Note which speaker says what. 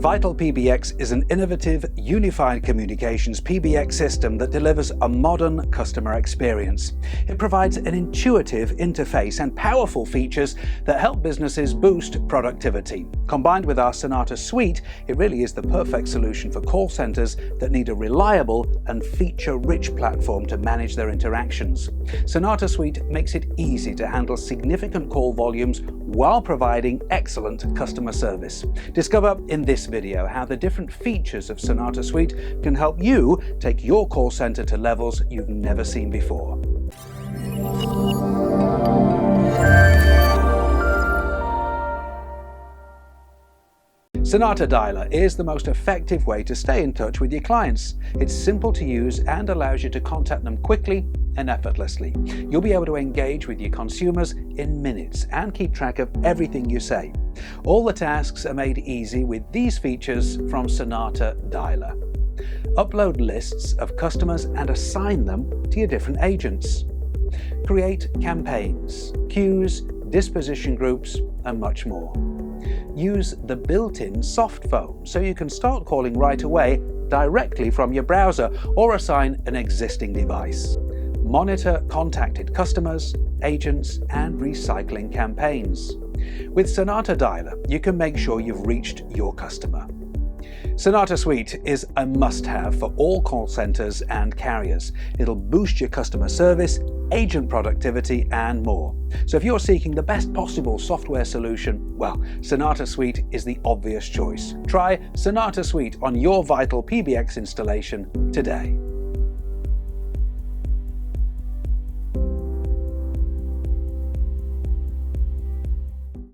Speaker 1: VitalPBX is an innovative, unified communications PBX system that delivers a modern customer experience. It provides an intuitive interface and powerful features that help businesses boost productivity. Combined with our Sonata suite, it really is the perfect solution for call centers that need a reliable and feature-rich platform to manage their interactions. Sonata suite makes it easy to handle significant call volumes while providing excellent customer service. Discover in this video how the different features of Sonata Suite can help you take your call center to levels you've never seen before. Sonata Dialer is the most effective way to stay in touch with your clients. It's simple to use and allows you to contact them quickly and effortlessly. You'll be able to engage with your consumers in minutes and keep track of everything you say. All the tasks are made easy with these features from Sonata Dialer. Upload lists of customers and assign them to your different agents. Create campaigns, queues, disposition groups, and much more. Use the built-in soft phone so you can start calling right away directly from your browser or assign an existing device. Monitor contacted customers, agents, and recycling campaigns. With Sonata Dialer, you can make sure you've reached your customer. Sonata Suite is a must-have for all call centers and carriers. It'll boost your customer service, agent productivity, and more. So if you're seeking the best possible software solution, well, Sonata Suite is the obvious choice. Try Sonata Suite on your VitalPBX installation today.